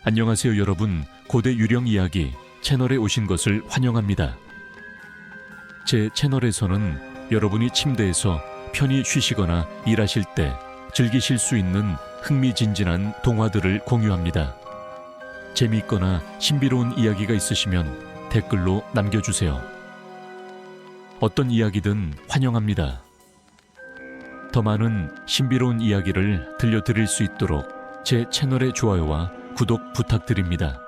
안녕하세요 여러분. 고대 유령 이야기 채널에 오신 것을 환영합니다. 제 채널에서는 여러분이 침대에서 편히 쉬시거나 일하실 때 즐기실 수 있는 흥미진진한 동화들을 공유합니다. 재미있거나 신비로운 이야기가 있으시면 댓글로 남겨주세요. 어떤 이야기든 환영합니다. 더 많은 신비로운 이야기를 들려드릴 수 있도록 제 채널의 좋아요와 구독 부탁드립니다.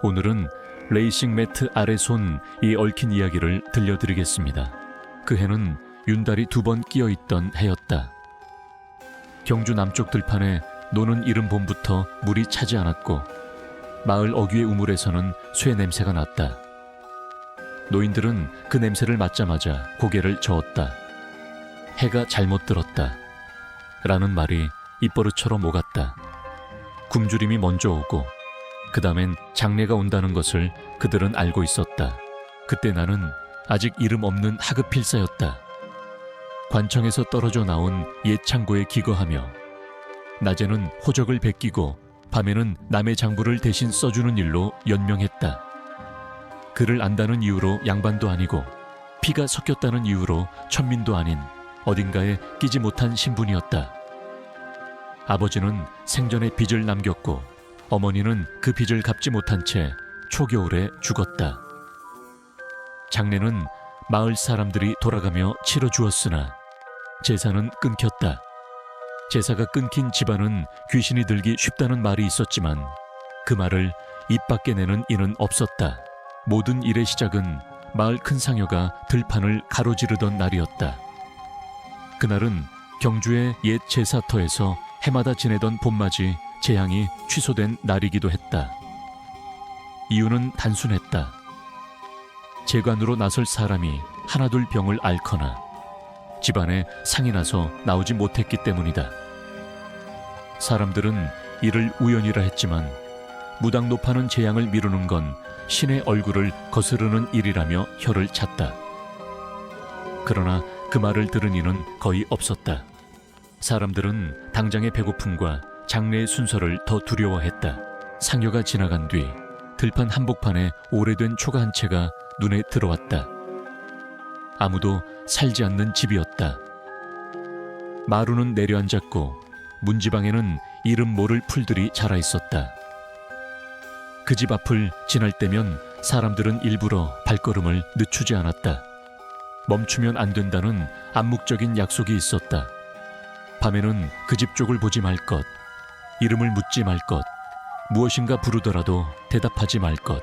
오늘은 레이싱 매트 아래 손이 얽힌 이야기를 들려드리겠습니다. 그 해는 윤달이 2번 끼어있던 해였다. 경주 남쪽 들판에 노는 이른 봄부터 물이 차지 않았고 마을 어귀의 우물에서는 쇠 냄새가 났다. 노인들은 그 냄새를 맡자마자 고개를 저었다. 해가 잘못 들었다 라는 말이 입버릇처럼 오갔다. 굶주림이 먼저 오고 그 다음엔 장례가 온다는 것을 그들은 알고 있었다. 그때 나는 아직 이름 없는 하급 필사였다. 관청에서 떨어져 나온 옛 창고에 기거하며 낮에는 호적을 베끼고 밤에는 남의 장부를 대신 써주는 일로 연명했다. 그를 안다는 이유로 양반도 아니고 피가 섞였다는 이유로 천민도 아닌 어딘가에 끼지 못한 신분이었다. 아버지는 생전에 빚을 남겼고 어머니는 그 빚을 갚지 못한 채 초겨울에 죽었다. 장례는 마을 사람들이 돌아가며 치러주었으나 제사는 끊겼다. 제사가 끊긴 집안은 귀신이 들기 쉽다는 말이 있었지만 그 말을 입 밖에 내는 이는 없었다. 모든 일의 시작은 마을 큰 상여가 들판을 가로지르던 날이었다. 그날은 경주의 옛 제사터에서 해마다 지내던 봄맞이 제향이 취소된 날이기도 했다. 이유는 단순했다. 재관으로 나설 사람이 하나둘 병을 앓거나 집안에 상이 나서 나오지 못했기 때문이다. 사람들은 이를 우연이라 했지만 무당 노파는 재향을 미루는 건 신의 얼굴을 거스르는 일이라며 혀를 찼다. 그러나 그 말을 들은 이는 거의 없었다. 사람들은 당장의 배고픔과 장례의 순서를 더 두려워했다. 상여가 지나간 뒤 들판 한복판에 오래된 초가 한 채가 눈에 들어왔다. 아무도 살지 않는 집이었다. 마루는 내려앉았고 문지방에는 이름 모를 풀들이 자라 있었다. 그 집 앞을 지날 때면 사람들은 일부러 발걸음을 늦추지 않았다. 멈추면 안 된다는 암묵적인 약속이 있었다. 밤에는 그 집 쪽을 보지 말 것, 이름을 묻지 말 것, 무엇인가 부르더라도 대답하지 말 것.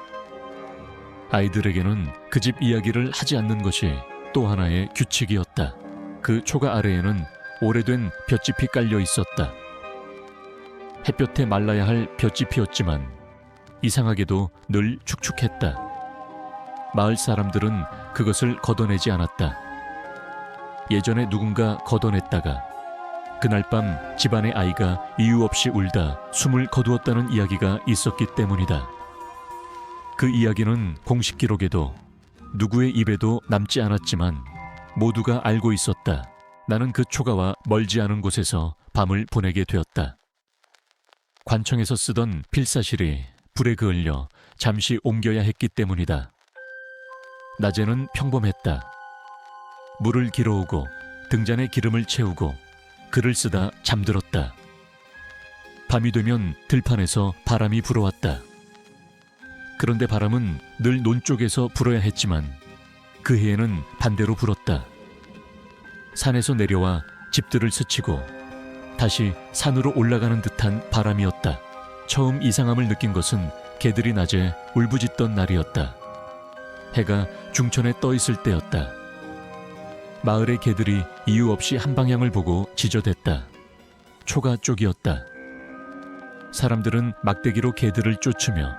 아이들에게는 그 집 이야기를 하지 않는 것이 또 하나의 규칙이었다. 그 초가 아래에는 오래된 볏짚이 깔려 있었다. 햇볕에 말라야 할 볏짚이었지만 이상하게도 늘 축축했다. 마을 사람들은 그것을 걷어내지 않았다. 예전에 누군가 걷어냈다가 그날 밤 집안의 아이가 이유 없이 울다 숨을 거두었다는 이야기가 있었기 때문이다. 그 이야기는 공식 기록에도 누구의 입에도 남지 않았지만 모두가 알고 있었다. 나는 그 초가와 멀지 않은 곳에서 밤을 보내게 되었다. 관청에서 쓰던 필사실이 불에 그을려 잠시 옮겨야 했기 때문이다. 낮에는 평범했다. 물을 길어오고 등잔에 기름을 채우고 글을 쓰다 잠들었다. 밤이 되면 들판에서 바람이 불어왔다. 그런데 바람은 늘 논 쪽에서 불어야 했지만 그 해에는 반대로 불었다. 산에서 내려와 집들을 스치고 다시 산으로 올라가는 듯한 바람이었다. 처음 이상함을 느낀 것은 개들이 낮에 울부짖던 날이었다. 해가 중천에 떠 있을 때였다. 마을의 개들이 이유 없이 한 방향을 보고 지저댔다. 초가 쪽이었다. 사람들은 막대기로 개들을 쫓으며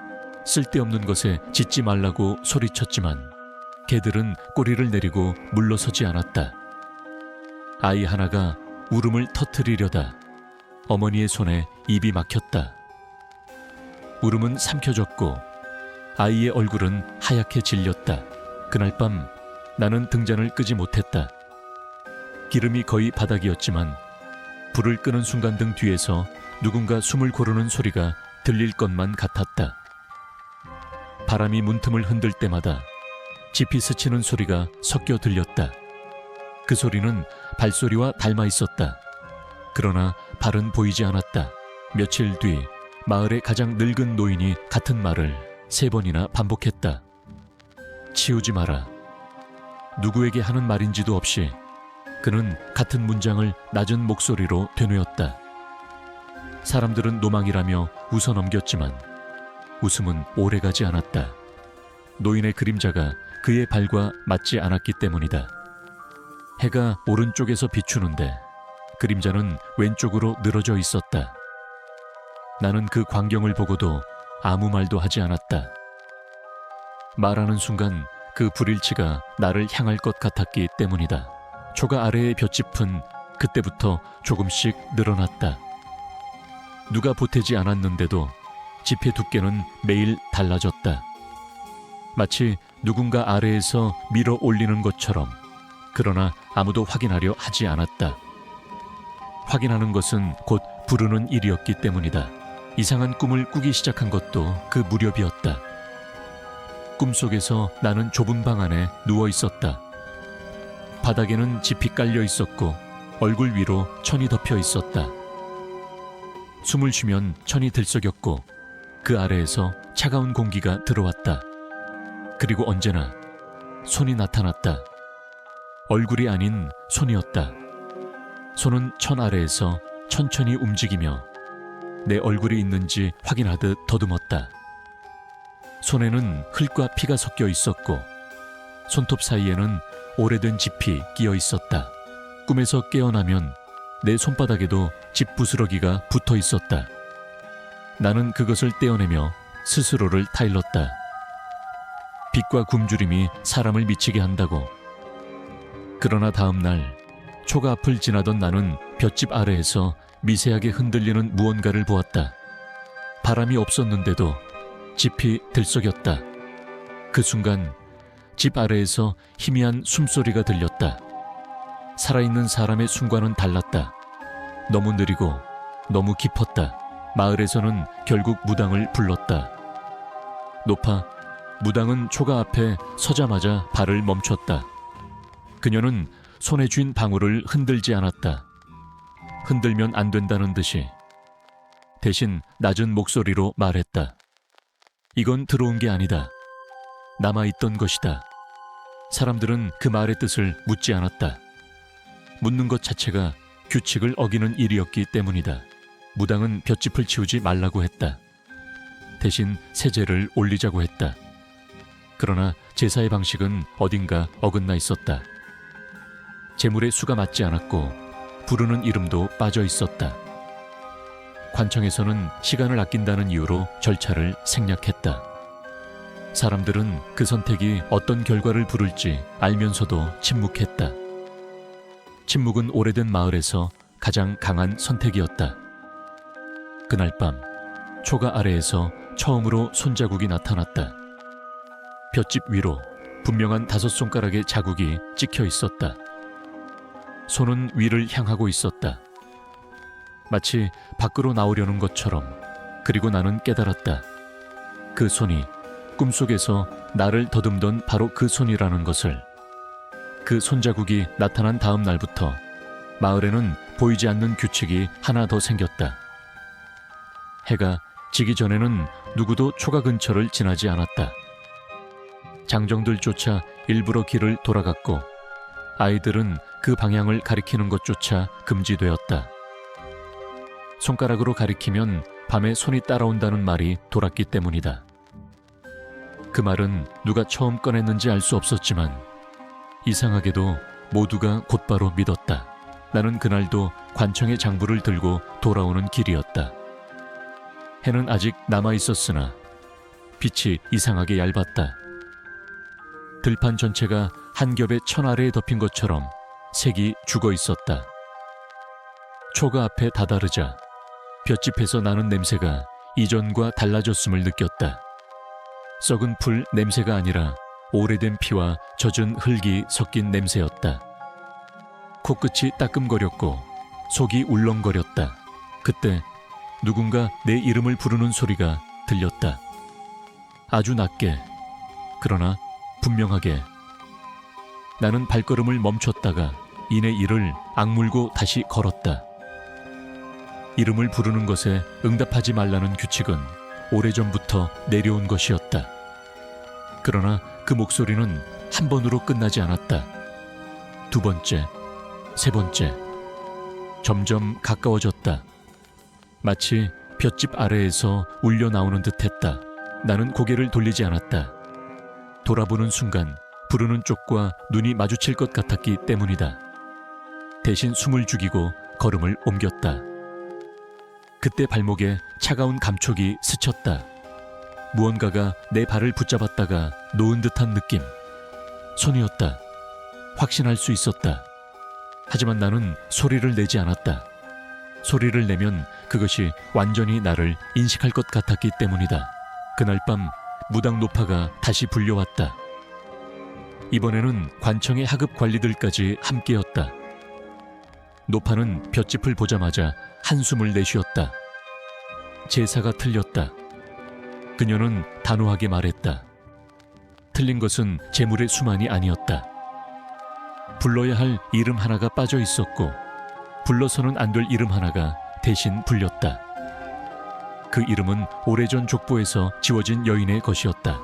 쓸데없는 것에 짖지 말라고 소리쳤지만 개들은 꼬리를 내리고 물러서지 않았다. 아이 하나가 울음을 터뜨리려다 어머니의 손에 입이 막혔다. 울음은 삼켜졌고 아이의 얼굴은 하얗게 질렸다. 그날 밤 나는 등잔을 끄지 못했다. 기름이 거의 바닥이었지만 불을 끄는 순간 등 뒤에서 누군가 숨을 고르는 소리가 들릴 것만 같았다. 바람이 문틈을 흔들 때마다 짚이 스치는 소리가 섞여 들렸다. 그 소리는 발소리와 닮아 있었다. 그러나 발은 보이지 않았다. 며칠 뒤 마을의 가장 늙은 노인이 같은 말을 3번이나 반복했다. 치우지 마라. 누구에게 하는 말인지도 없이 그는 같은 문장을 낮은 목소리로 되뇌었다. 사람들은 노망이라며 웃어넘겼지만 웃음은 오래가지 않았다. 노인의 그림자가 그의 발과 맞지 않았기 때문이다. 해가 오른쪽에서 비추는데 그림자는 왼쪽으로 늘어져 있었다. 나는 그 광경을 보고도 아무 말도 하지 않았다. 말하는 순간 그 불일치가 나를 향할 것 같았기 때문이다. 초가 아래의 볏짚은 그때부터 조금씩 늘어났다. 누가 보태지 않았는데도 짚의 두께는 매일 달라졌다. 마치 누군가 아래에서 밀어 올리는 것처럼. 그러나 아무도 확인하려 하지 않았다. 확인하는 것은 곧 부르는 일이었기 때문이다. 이상한 꿈을 꾸기 시작한 것도 그 무렵이었다. 꿈속에서 나는 좁은 방 안에 누워 있었다. 바닥에는 짚이 깔려 있었고 얼굴 위로 천이 덮여 있었다. 숨을 쉬면 천이 들썩였고 그 아래에서 차가운 공기가 들어왔다. 그리고 언제나 손이 나타났다. 얼굴이 아닌 손이었다. 손은 천 아래에서 천천히 움직이며 내 얼굴이 있는지 확인하듯 더듬었다. 손에는 흙과 피가 섞여 있었고 손톱 사이에는 오래된 짚이 끼어 있었다. 꿈에서 깨어나면 내 손바닥에도 짚 부스러기가 붙어 있었다. 나는 그것을 떼어내며 스스로를 타일렀다. 빛과 굶주림이 사람을 미치게 한다고. 그러나 다음 날 초가 앞을 지나던 나는 볏짚 아래에서 미세하게 흔들리는 무언가를 보았다. 바람이 없었는데도 짚이 들썩였다. 그 순간 집 아래에서 희미한 숨소리가 들렸다. 살아있는 사람의 숨과는 달랐다. 너무 느리고 너무 깊었다. 마을에서는 결국 무당을 불렀다. 높아 무당은 초가 앞에 서자마자 발을 멈췄다. 그녀는 손에 쥔 방울을 흔들지 않았다. 흔들면 안 된다는 듯이. 대신 낮은 목소리로 말했다. 이건 들어온 게 아니다. 남아있던 것이다. 사람들은 그 말의 뜻을 묻지 않았다. 묻는 것 자체가 규칙을 어기는 일이었기 때문이다. 무당은 볏짚을 치우지 말라고 했다. 대신 세제를 올리자고 했다. 그러나 제사의 방식은 어딘가 어긋나 있었다. 제물의 수가 맞지 않았고 부르는 이름도 빠져 있었다. 관청에서는 시간을 아낀다는 이유로 절차를 생략했다. 사람들은 그 선택이 어떤 결과를 부를지 알면서도 침묵했다. 침묵은 오래된 마을에서 가장 강한 선택이었다. 그날 밤 초가 아래에서 처음으로 손자국이 나타났다. 볏짚 위로 분명한 5손가락의 자국이 찍혀 있었다. 손은 위를 향하고 있었다. 마치 밖으로 나오려는 것처럼. 그리고 나는 깨달았다. 그 손이 꿈속에서 나를 더듬던 바로 그 손이라는 것을. 그 손자국이 나타난 다음 날부터 마을에는 보이지 않는 규칙이 하나 더 생겼다. 해가 지기 전에는 누구도 초가 근처를 지나지 않았다. 장정들조차 일부러 길을 돌아갔고 아이들은 그 방향을 가리키는 것조차 금지되었다. 손가락으로 가리키면 밤에 손이 따라온다는 말이 돌았기 때문이다. 그 말은 누가 처음 꺼냈는지 알 수 없었지만 이상하게도 모두가 곧바로 믿었다. 나는 그날도 관청의 장부를 들고 돌아오는 길이었다. 해는 아직 남아있었으나 빛이 이상하게 얇았다. 들판 전체가 한 겹의 천 아래에 덮인 것처럼 색이 죽어 있었다. 초가 앞에 다다르자 볏짚에서 나는 냄새가 이전과 달라졌음을 느꼈다. 썩은 풀 냄새가 아니라 오래된 피와 젖은 흙이 섞인 냄새였다. 코끝이 따끔거렸고 속이 울렁거렸다. 그때 누군가 내 이름을 부르는 소리가 들렸다. 아주 낮게, 그러나 분명하게. 나는 발걸음을 멈췄다가 이내 이를 악물고 다시 걸었다. 이름을 부르는 것에 응답하지 말라는 규칙은 오래전부터 내려온 것이었다. 그러나 그 목소리는 한 번으로 끝나지 않았다. 두 번째, 세 번째. 점점 가까워졌다. 마치 볏짚 아래에서 울려 나오는 듯했다. 나는 고개를 돌리지 않았다. 돌아보는 순간 부르는 쪽과 눈이 마주칠 것 같았기 때문이다. 대신 숨을 죽이고 걸음을 옮겼다. 그때 발목에 차가운 감촉이 스쳤다. 무언가가 내 발을 붙잡았다가 놓은 듯한 느낌. 손이었다. 확신할 수 있었다. 하지만 나는 소리를 내지 않았다. 소리를 내면 그것이 완전히 나를 인식할 것 같았기 때문이다. 그날 밤 무당 노파가 다시 불려왔다. 이번에는 관청의 하급 관리들까지 함께였다. 노파는 볏짚을 보자마자 한숨을 내쉬었다. 제사가 틀렸다. 그녀는 단호하게 말했다. 틀린 것은 재물의 수만이 아니었다. 불러야 할 이름 하나가 빠져 있었고 불러서는 안 될 이름 하나가 대신 불렸다. 그 이름은 오래전 족보에서 지워진 여인의 것이었다.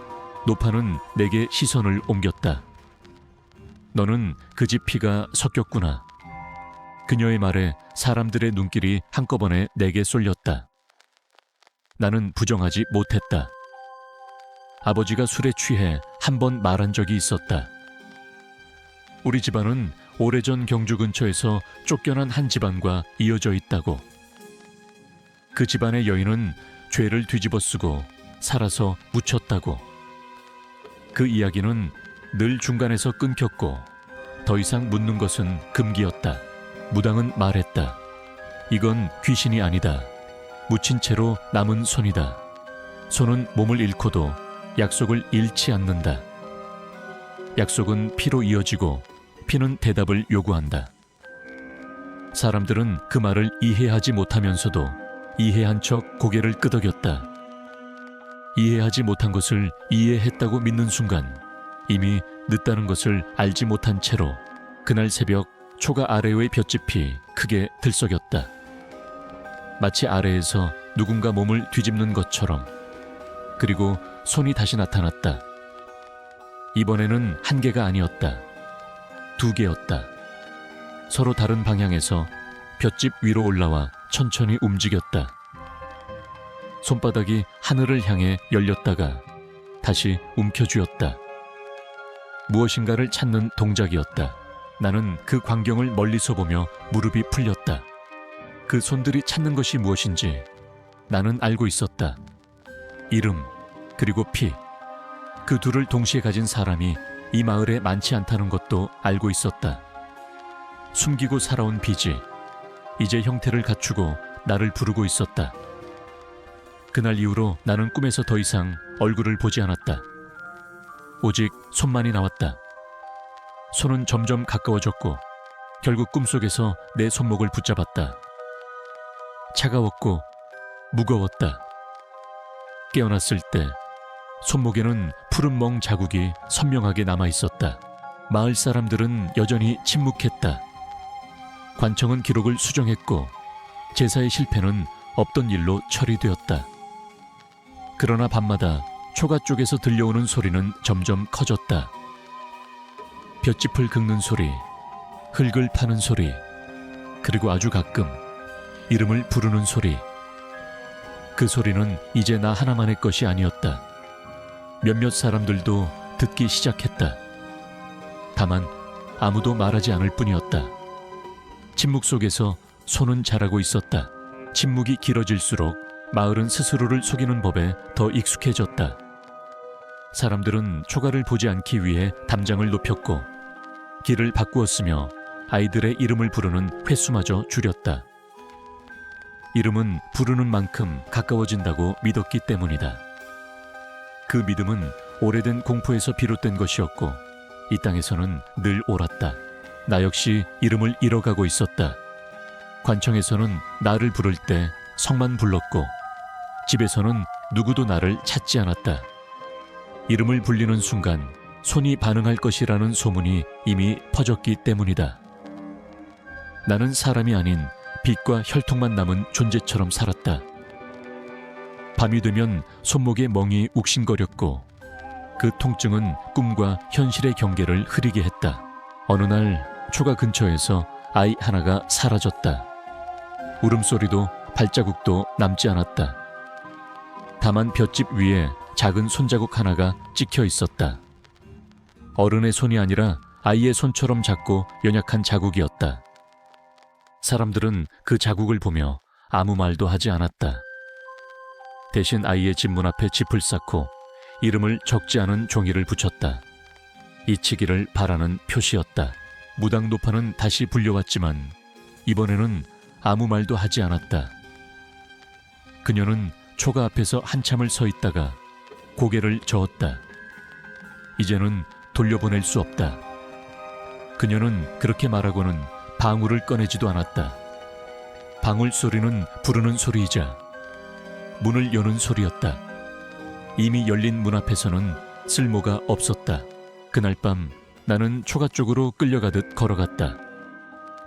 노파는 내게 시선을 옮겼다. 너는 그 집 피가 섞였구나. 그녀의 말에 사람들의 눈길이 한꺼번에 내게 쏠렸다. 나는 부정하지 못했다. 아버지가 술에 취해 한 번 말한 적이 있었다. 우리 집안은 오래전 경주 근처에서 쫓겨난 한 집안과 이어져 있다고. 그 집안의 여인은 죄를 뒤집어 쓰고 살아서 묻혔다고. 그 이야기는 늘 중간에서 끊겼고 더 이상 묻는 것은 금기였다. 무당은 말했다. 이건 귀신이 아니다. 묻힌 채로 남은 손이다. 손은 몸을 잃고도 약속을 잃지 않는다. 약속은 피로 이어지고 피는 대답을 요구한다. 사람들은 그 말을 이해하지 못하면서도 이해한 척 고개를 끄덕였다. 이해하지 못한 것을 이해했다고 믿는 순간 이미 늦다는 것을 알지 못한 채로 그날 새벽 초가 아래의 볏짚이 크게 들썩였다. 마치 아래에서 누군가 몸을 뒤집는 것처럼. 그리고 손이 다시 나타났다. 이번에는 한 개가 아니었다. 두 개였다. 서로 다른 방향에서 볏짚 위로 올라와 천천히 움직였다. 손바닥이 하늘을 향해 열렸다가 다시 움켜쥐었다. 무엇인가를 찾는 동작이었다. 나는 그 광경을 멀리서 보며 무릎이 풀렸다. 그 손들이 찾는 것이 무엇인지 나는 알고 있었다. 이름, 그리고 피. 그 둘을 동시에 가진 사람이 이 마을에 많지 않다는 것도 알고 있었다. 숨기고 살아온 빚이 이제 형태를 갖추고 나를 부르고 있었다. 그날 이후로 나는 꿈에서 더 이상 얼굴을 보지 않았다. 오직 손만이 나왔다. 손은 점점 가까워졌고 결국 꿈속에서 내 손목을 붙잡았다. 차가웠고 무거웠다. 깨어났을 때 손목에는 푸른 멍 자국이 선명하게 남아있었다. 마을 사람들은 여전히 침묵했다. 관청은 기록을 수정했고 제사의 실패는 없던 일로 처리되었다. 그러나 밤마다 초가 쪽에서 들려오는 소리는 점점 커졌다. 볏짚을 긁는 소리, 흙을 파는 소리, 그리고 아주 가끔 이름을 부르는 소리. 그 소리는 이제 나 하나만의 것이 아니었다. 몇몇 사람들도 듣기 시작했다. 다만 아무도 말하지 않을 뿐이었다. 침묵 속에서 손은 자라고 있었다. 침묵이 길어질수록 마을은 스스로를 속이는 법에 더 익숙해졌다. 사람들은 초가를 보지 않기 위해 담장을 높였고 길을 바꾸었으며 아이들의 이름을 부르는 횟수마저 줄였다. 이름은 부르는 만큼 가까워진다고 믿었기 때문이다. 그 믿음은 오래된 공포에서 비롯된 것이었고 이 땅에서는 늘 옳았다. 나 역시 이름을 잃어가고 있었다. 관청에서는 나를 부를 때 성만 불렀고 집에서는 누구도 나를 찾지 않았다. 이름을 불리는 순간 손이 반응할 것이라는 소문이 이미 퍼졌기 때문이다. 나는 사람이 아닌 빛과 혈통만 남은 존재처럼 살았다. 밤이 되면 손목에 멍이 욱신거렸고 그 통증은 꿈과 현실의 경계를 흐리게 했다. 어느 날 초가 근처에서 아이 하나가 사라졌다. 울음소리도 발자국도 남지 않았다. 다만 볏짚 위에 작은 손자국 하나가 찍혀 있었다. 어른의 손이 아니라 아이의 손처럼 작고 연약한 자국이었다. 사람들은 그 자국을 보며 아무 말도 하지 않았다. 대신 아이의 집 문 앞에 짚을 쌓고 이름을 적지 않은 종이를 붙였다. 잊히기를 바라는 표시였다. 무당도파는 다시 불려왔지만 이번에는 아무 말도 하지 않았다. 그녀는 초가 앞에서 한참을 서 있다가 고개를 저었다. 이제는 돌려보낼 수 없다. 그녀는 그렇게 말하고는 방울을 꺼내지도 않았다. 방울 소리는 부르는 소리이자 문을 여는 소리였다. 이미 열린 문 앞에서는 쓸모가 없었다. 그날 밤 나는 초가 쪽으로 끌려가듯 걸어갔다.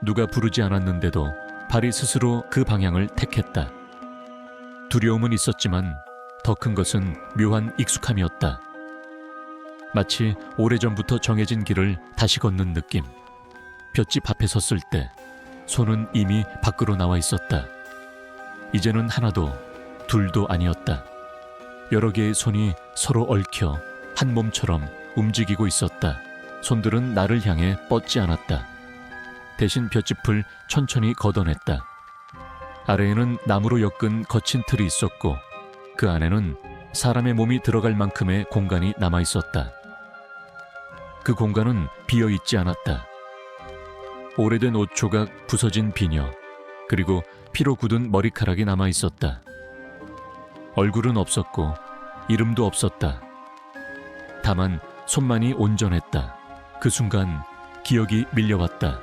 누가 부르지 않았는데도 발이 스스로 그 방향을 택했다. 두려움은 있었지만 더 큰 것은 묘한 익숙함이었다. 마치 오래전부터 정해진 길을 다시 걷는 느낌. 볏짚 앞에 섰을 때 손은 이미 밖으로 나와 있었다. 이제는 하나도 둘도 아니었다. 여러 개의 손이 서로 얽혀 한 몸처럼 움직이고 있었다. 손들은 나를 향해 뻗지 않았다. 대신 볏짚을 천천히 걷어냈다. 아래에는 나무로 엮은 거친 틀이 있었고 그 안에는 사람의 몸이 들어갈 만큼의 공간이 남아 있었다. 그 공간은 비어 있지 않았다. 오래된 옷 조각, 부서진 비녀, 그리고 피로 굳은 머리카락이 남아 있었다. 얼굴은 없었고 이름도 없었다. 다만 손만이 온전했다. 그 순간 기억이 밀려왔다.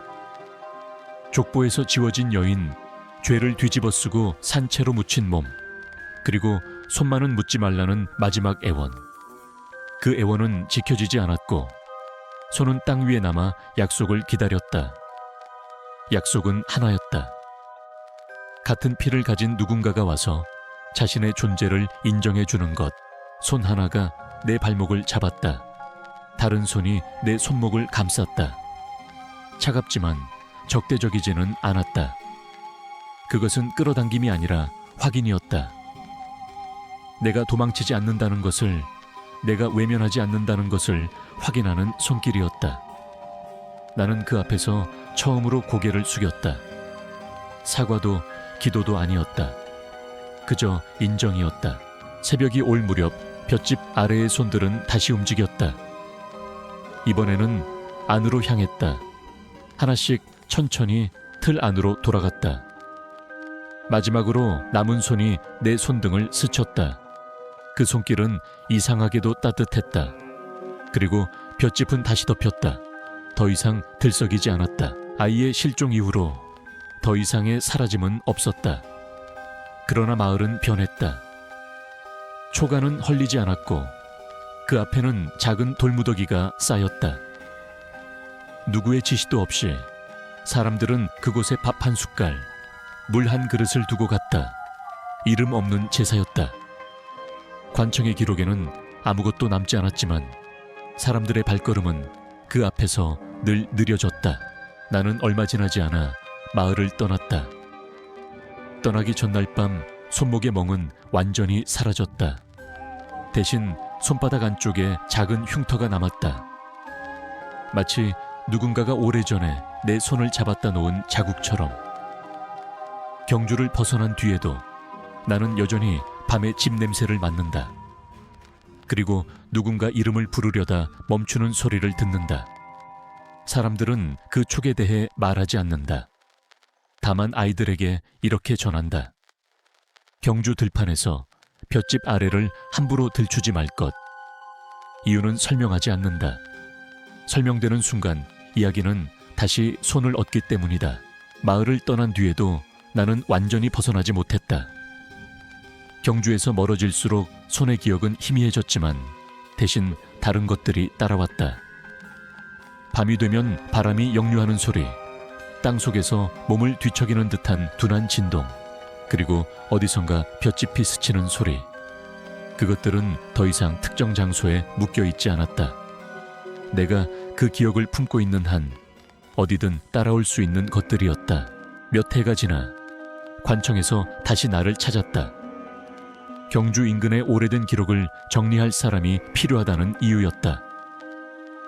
족보에서 지워진 여인, 죄를 뒤집어 쓰고 산채로 묻힌 몸, 그리고 손만은 묻지 말라는 마지막 애원. 그 애원은 지켜지지 않았고 손은 땅 위에 남아 약속을 기다렸다. 약속은 하나였다. 같은 피를 가진 누군가가 와서 자신의 존재를 인정해 주는 것. 손 하나가 내 발목을 잡았다. 다른 손이 내 손목을 감쌌다. 차갑지만 적대적이지는 않았다. 그것은 끌어당김이 아니라 확인이었다. 내가 도망치지 않는다는 것을, 내가 외면하지 않는다는 것을 확인하는 손길이었다. 나는 그 앞에서 처음으로 고개를 숙였다. 사과도 기도도 아니었다. 그저 인정이었다. 새벽이 올 무렵 볏짚 아래의 손들은 다시 움직였다. 이번에는 안으로 향했다. 하나씩 천천히 틀 안으로 돌아갔다. 마지막으로 남은 손이 내 손등을 스쳤다. 그 손길은 이상하게도 따뜻했다. 그리고 볏짚은 다시 덮였다. 더 이상 들썩이지 않았다. 아이의 실종 이후로 더 이상의 사라짐은 없었다. 그러나 마을은 변했다. 초가는 헐리지 않았고 그 앞에는 작은 돌무더기가 쌓였다. 누구의 지시도 없이 사람들은 그곳에 밥 한 숟갈, 물 한 그릇을 두고 갔다. 이름 없는 제사였다. 관청의 기록에는 아무것도 남지 않았지만 사람들의 발걸음은 그 앞에서 늘 느려졌다. 나는 얼마 지나지 않아 마을을 떠났다. 떠나기 전날 밤 손목의 멍은 완전히 사라졌다. 대신 손바닥 안쪽에 작은 흉터가 남았다. 마치 누군가가 오래전에 내 손을 잡았다 놓은 자국처럼. 경주를 벗어난 뒤에도 나는 여전히 밤에 집 냄새를 맡는다. 그리고 누군가 이름을 부르려다 멈추는 소리를 듣는다. 사람들은 그 촉에 대해 말하지 않는다. 다만 아이들에게 이렇게 전한다. 경주 들판에서 볏짚 아래를 함부로 들추지 말 것. 이유는 설명하지 않는다. 설명되는 순간 이야기는 다시 손을 얻기 때문이다. 마을을 떠난 뒤에도 나는 완전히 벗어나지 못했다. 경주에서 멀어질수록 손의 기억은 희미해졌지만 대신 다른 것들이 따라왔다. 밤이 되면 바람이 역류하는 소리, 땅속에서 몸을 뒤척이는 듯한 둔한 진동, 그리고 어디선가 볏짚이 스치는 소리. 그것들은 더 이상 특정 장소에 묶여있지 않았다. 내가 그 기억을 품고 있는 한 어디든 따라올 수 있는 것들이었다. 몇 해가 지나 관청에서 다시 나를 찾았다. 경주 인근의 오래된 기록을 정리할 사람이 필요하다는 이유였다.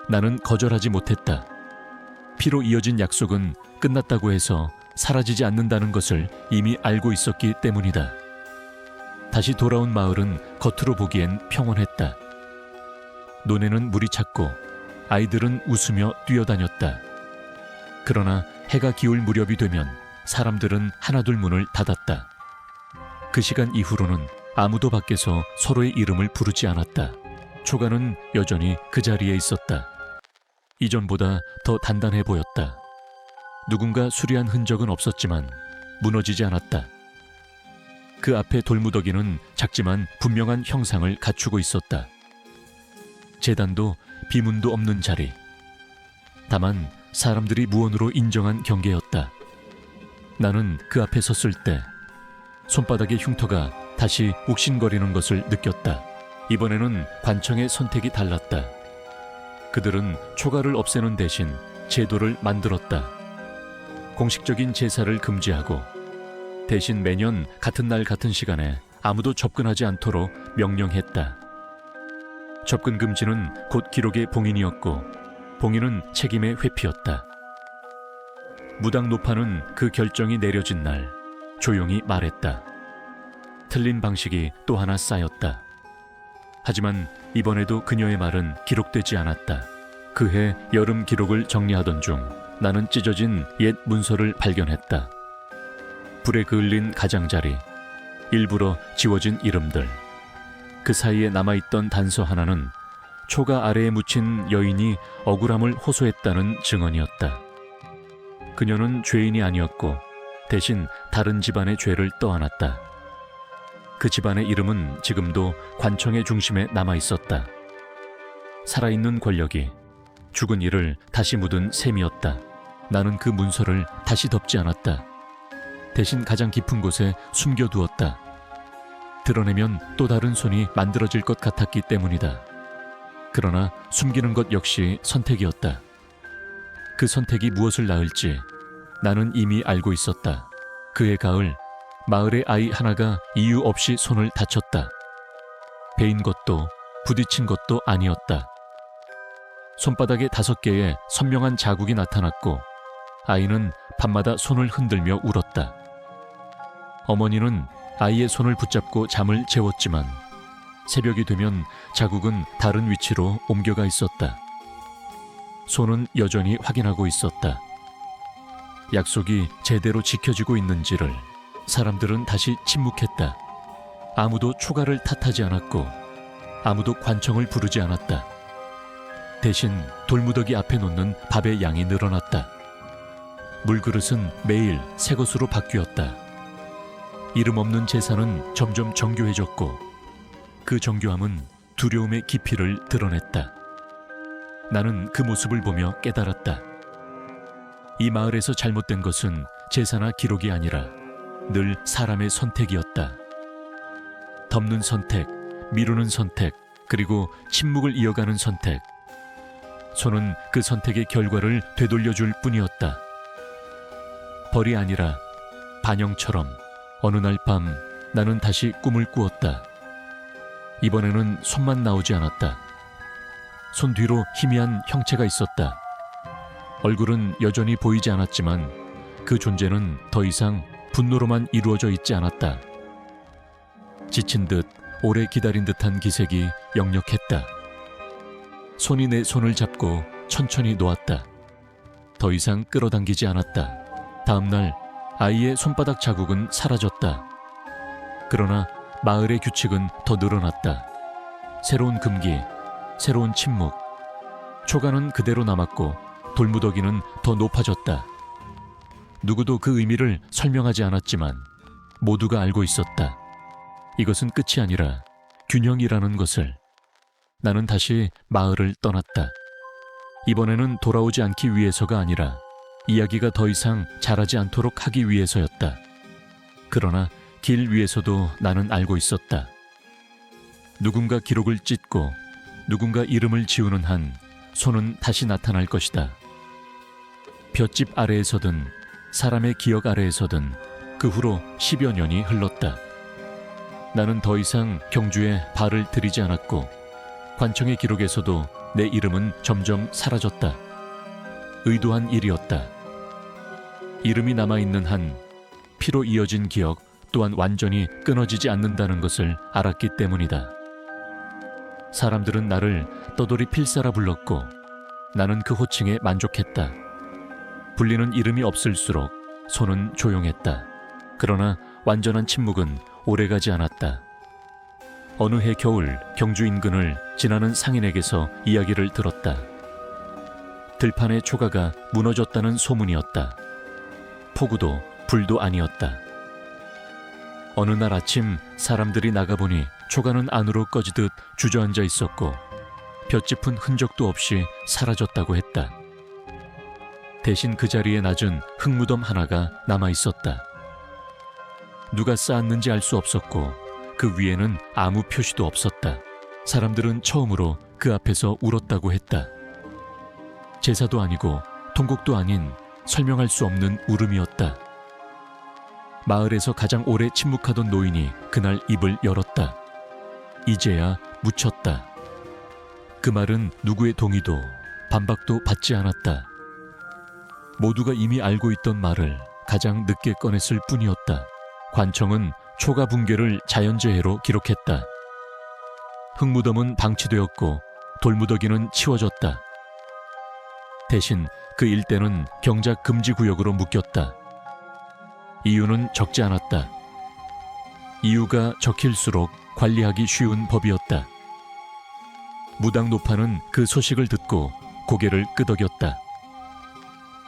나는 거절하지 못했다. 피로 이어진 약속은 끝났다고 해서 사라지지 않는다는 것을 이미 알고 있었기 때문이다. 다시 돌아온 마을은 겉으로 보기엔 평온했다. 논에는 물이 찼고 아이들은 웃으며 뛰어다녔다. 그러나 해가 기울 무렵이 되면 사람들은 하나둘 문을 닫았다. 그 시간 이후로는 아무도 밖에서 서로의 이름을 부르지 않았다. 초가는 여전히 그 자리에 있었다. 이전보다 더 단단해 보였다. 누군가 수리한 흔적은 없었지만 무너지지 않았다. 그 앞에 돌무더기는 작지만 분명한 형상을 갖추고 있었다. 제단도 비문도 없는 자리. 다만 사람들이 무언으로 인정한 경계였다. 나는 그 앞에 섰을 때 손바닥의 흉터가 다시 욱신거리는 것을 느꼈다. 이번에는 관청의 선택이 달랐다. 그들은 초가를 없애는 대신 제도를 만들었다. 공식적인 제사를 금지하고 대신 매년 같은 날 같은 시간에 아무도 접근하지 않도록 명령했다. 접근 금지는 곧 기록의 봉인이었고 봉인은 책임의 회피였다. 무당 노파는 그 결정이 내려진 날 조용히 말했다. 틀린 방식이 또 하나 쌓였다. 하지만 이번에도 그녀의 말은 기록되지 않았다. 그해 여름 기록을 정리하던 중 나는 찢어진 옛 문서를 발견했다. 불에 그을린 가장자리, 일부러 지워진 이름들. 그 사이에 남아있던 단서 하나는 초가 아래에 묻힌 여인이 억울함을 호소했다는 증언이었다. 그녀는 죄인이 아니었고 대신 다른 집안의 죄를 떠안았다. 그 집안의 이름은 지금도 관청의 중심에 남아있었다. 살아있는 권력이 죽은 이를 다시 묻은 셈이었다. 나는 그 문서를 다시 덮지 않았다. 대신 가장 깊은 곳에 숨겨두었다. 드러내면 또 다른 손이 만들어질 것 같았기 때문이다. 그러나 숨기는 것 역시 선택이었다. 그 선택이 무엇을 낳을지 나는 이미 알고 있었다. 그해 가을 마을의 아이 하나가 이유 없이 손을 다쳤다. 베인 것도 부딪힌 것도 아니었다. 손바닥에 5개의 선명한 자국이 나타났고 아이는 밤마다 손을 흔들며 울었다. 어머니는 아이의 손을 붙잡고 잠을 재웠지만 새벽이 되면 자국은 다른 위치로 옮겨가 있었다. 손은 여전히 확인하고 있었다. 약속이 제대로 지켜지고 있는지를. 사람들은 다시 침묵했다. 아무도 초가를 탓하지 않았고 아무도 관청을 부르지 않았다. 대신 돌무더기 앞에 놓는 밥의 양이 늘어났다. 물그릇은 매일 새 것으로 바뀌었다. 이름 없는 제사는 점점 정교해졌고 그 정교함은 두려움의 깊이를 드러냈다. 나는 그 모습을 보며 깨달았다. 이 마을에서 잘못된 것은 제사나 기록이 아니라 늘 사람의 선택이었다. 덮는 선택, 미루는 선택, 그리고 침묵을 이어가는 선택. 손은 그 선택의 결과를 되돌려줄 뿐이었다. 벌이 아니라 반영처럼 어느 날 밤 나는 다시 꿈을 꾸었다. 이번에는 손만 나오지 않았다. 손 뒤로 희미한 형체가 있었다. 얼굴은 여전히 보이지 않았지만 그 존재는 더 이상 분노로만 이루어져 있지 않았다. 지친 듯 오래 기다린 듯한 기색이 역력했다. 손이 내 손을 잡고 천천히 놓았다. 더 이상 끌어당기지 않았다. 다음 날 아이의 손바닥 자국은 사라졌다. 그러나 마을의 규칙은 더 늘어났다. 새로운 금기, 새로운 침묵. 초가는 그대로 남았고 돌무더기는 더 높아졌다. 누구도 그 의미를 설명하지 않았지만 모두가 알고 있었다. 이것은 끝이 아니라 균형이라는 것을. 나는 다시 마을을 떠났다. 이번에는 돌아오지 않기 위해서가 아니라 이야기가 더 이상 자라지 않도록 하기 위해서였다. 그러나 길 위에서도 나는 알고 있었다. 누군가 기록을 찢고 누군가 이름을 지우는 한 손은 다시 나타날 것이다. 볏짚 아래에서든 사람의 기억 아래에서든 그 후로 10여 년이 흘렀다. 나는 더 이상 경주에 발을 들이지 않았고 관청의 기록에서도 내 이름은 점점 사라졌다. 의도한 일이었다. 이름이 남아있는 한 피로 이어진 기억 또한 완전히 끊어지지 않는다는 것을 알았기 때문이다. 사람들은 나를 떠돌이 필사라 불렀고 나는 그 호칭에 만족했다. 불리는 이름이 없을수록 손은 조용했다. 그러나 완전한 침묵은 오래가지 않았다. 어느 해 겨울 경주 인근을 지나는 상인에게서 이야기를 들었다. 들판의 초가가 무너졌다는 소문이었다. 폭우도 불도 아니었다. 어느 날 아침 사람들이 나가보니 초가는 안으로 꺼지듯 주저앉아 있었고 볏짚은 흔적도 없이 사라졌다고 했다. 대신 그 자리에 낮은 흙무덤 하나가 남아 있었다. 누가 쌓았는지 알 수 없었고 그 위에는 아무 표시도 없었다. 사람들은 처음으로 그 앞에서 울었다고 했다. 제사도 아니고 통곡도 아닌 설명할 수 없는 울음이었다. 마을에서 가장 오래 침묵하던 노인이 그날 입을 열었다. 이제야 묻혔다. 그 말은 누구의 동의도 반박도 받지 않았다. 모두가 이미 알고 있던 말을 가장 늦게 꺼냈을 뿐이었다. 관청은 초가 붕괴를 자연재해로 기록했다. 흙무덤은 방치되었고 돌무더기는 치워졌다. 대신 그 일대는 경작 금지 구역으로 묶였다. 이유는 적지 않았다. 이유가 적힐수록 관리하기 쉬운 법이었다. 무당 노파는 그 소식을 듣고 고개를 끄덕였다.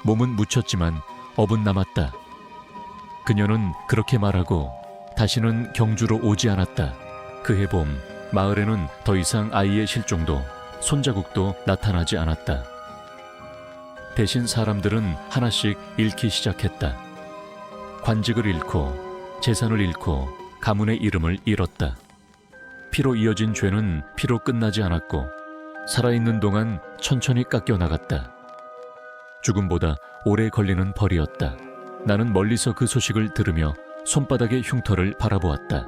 몸은 묻혔지만 업은 남았다. 그녀는 그렇게 말하고 다시는 경주로 오지 않았다. 그해 봄 마을에는 더 이상 아이의 실종도 손자국도 나타나지 않았다. 대신 사람들은 하나씩 잃기 시작했다. 관직을 잃고 재산을 잃고 가문의 이름을 잃었다. 피로 이어진 죄는 피로 끝나지 않았고 살아있는 동안 천천히 깎여 나갔다. 죽음보다 오래 걸리는 벌이었다. 나는 멀리서 그 소식을 들으며 손바닥의 흉터를 바라보았다.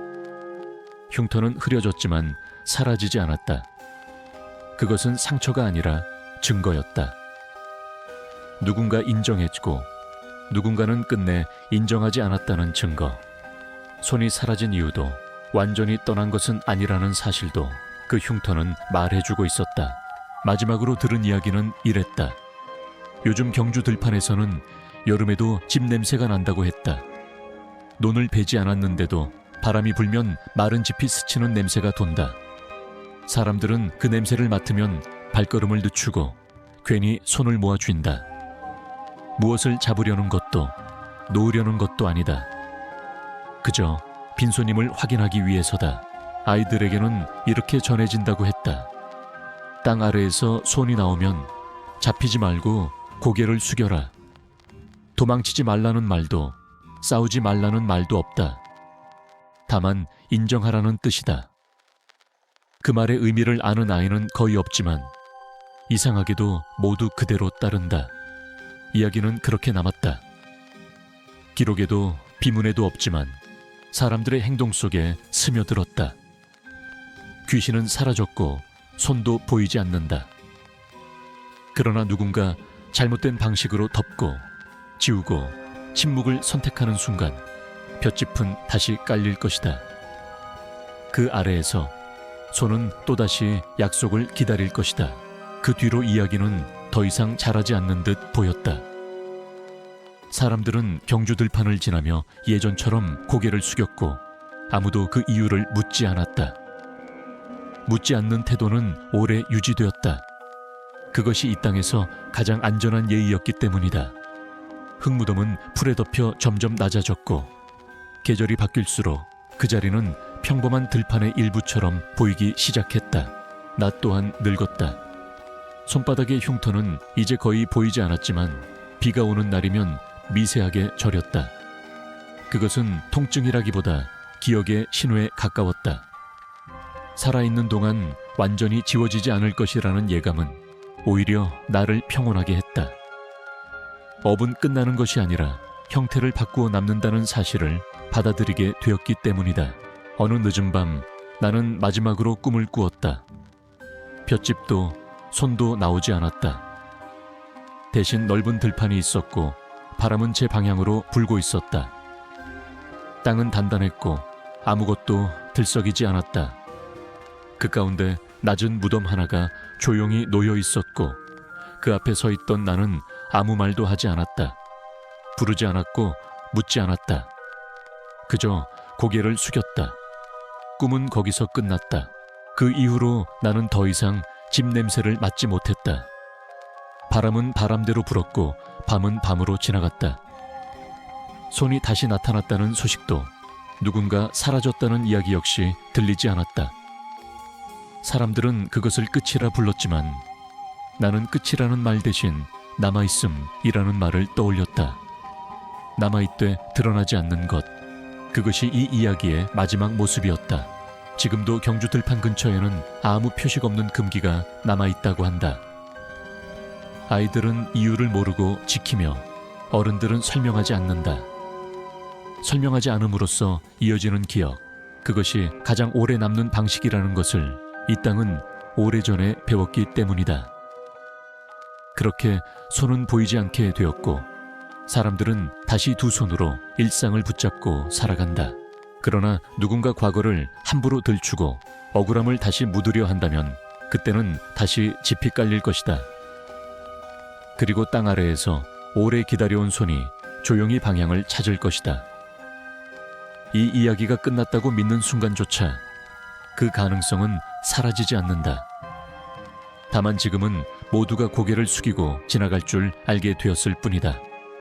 흉터는 흐려졌지만 사라지지 않았다. 그것은 상처가 아니라 증거였다. 누군가 인정해주고 누군가는 끝내 인정하지 않았다는 증거. 손이 사라진 이유도 완전히 떠난 것은 아니라는 사실도 그 흉터는 말해주고 있었다. 마지막으로 들은 이야기는 이랬다. 요즘 경주 들판에서는 여름에도 집 냄새가 난다고 했다. 논을 베지 않았는데도 바람이 불면 마른 짚이 스치는 냄새가 돈다. 사람들은 그 냄새를 맡으면 발걸음을 늦추고 괜히 손을 모아 쥔다. 무엇을 잡으려는 것도 놓으려는 것도 아니다. 그저 빈손임을 확인하기 위해서다. 아이들에게는 이렇게 전해진다고 했다. 땅 아래에서 손이 나오면 잡히지 말고 고개를 숙여라. 도망치지 말라는 말도 싸우지 말라는 말도 없다. 다만 인정하라는 뜻이다. 그 말의 의미를 아는 아이는 거의 없지만 이상하게도 모두 그대로 따른다. 이야기는 그렇게 남았다. 기록에도 비문에도 없지만 사람들의 행동 속에 스며들었다. 귀신은 사라졌고 손도 보이지 않는다. 그러나 누군가 잘못된 방식으로 덮고 지우고 침묵을 선택하는 순간 볏짚은 다시 깔릴 것이다. 그 아래에서 손은 또다시 약속을 기다릴 것이다. 그 뒤로 이야기는 더 이상 자라지 않는 듯 보였다. 사람들은 경주 들판을 지나며 예전처럼 고개를 숙였고 아무도 그 이유를 묻지 않았다. 묻지 않는 태도는 오래 유지되었다. 그것이 이 땅에서 가장 안전한 예의였기 때문이다. 흙무덤은 풀에 덮여 점점 낮아졌고 계절이 바뀔수록 그 자리는 평범한 들판의 일부처럼 보이기 시작했다. 나 또한 늙었다. 손바닥의 흉터는 이제 거의 보이지 않았지만 비가 오는 날이면 미세하게 저렸다. 그것은 통증이라기보다 기억의 신호에 가까웠다. 살아있는 동안 완전히 지워지지 않을 것이라는 예감은 오히려 나를 평온하게 했다. 업은 끝나는 것이 아니라 형태를 바꾸어 남는다는 사실을 받아들이게 되었기 때문이다. 어느 늦은 밤 나는 마지막으로 꿈을 꾸었다. 볏짚도 손도 나오지 않았다. 대신 넓은 들판이 있었고 바람은 제 방향으로 불고 있었다. 땅은 단단했고 아무것도 들썩이지 않았다. 그 가운데 낮은 무덤 하나가 조용히 놓여 있었고 그 앞에 서 있던 나는 아무 말도 하지 않았다. 부르지 않았고 묻지 않았다. 그저 고개를 숙였다. 꿈은 거기서 끝났다. 그 이후로 나는 더 이상 집 냄새를 맡지 못했다. 바람은 바람대로 불었고 밤은 밤으로 지나갔다. 손이 다시 나타났다는 소식도 누군가 사라졌다는 이야기 역시 들리지 않았다. 사람들은 그것을 끝이라 불렀지만 나는 끝이라는 말 대신 남아있음이라는 말을 떠올렸다. 남아있되 드러나지 않는 것, 그것이 이 이야기의 마지막 모습이었다. 지금도 경주 들판 근처에는 아무 표식 없는 금기가 남아있다고 한다. 아이들은 이유를 모르고 지키며 어른들은 설명하지 않는다. 설명하지 않음으로써 이어지는 기억, 그것이 가장 오래 남는 방식이라는 것을 이 땅은 오래전에 배웠기 때문이다. 그렇게 손은 보이지 않게 되었고 사람들은 다시 두 손으로 일상을 붙잡고 살아간다. 그러나 누군가 과거를 함부로 들추고 억울함을 다시 묻으려 한다면 그때는 다시 짚이 깔릴 것이다. 그리고 땅 아래에서 오래 기다려온 손이 조용히 방향을 찾을 것이다. 이 이야기가 끝났다고 믿는 순간조차 그 가능성은 사라지지 않는다. 다만 지금은 모두가 고개를 숙이고 지나갈 줄 알게 되었을 뿐이다.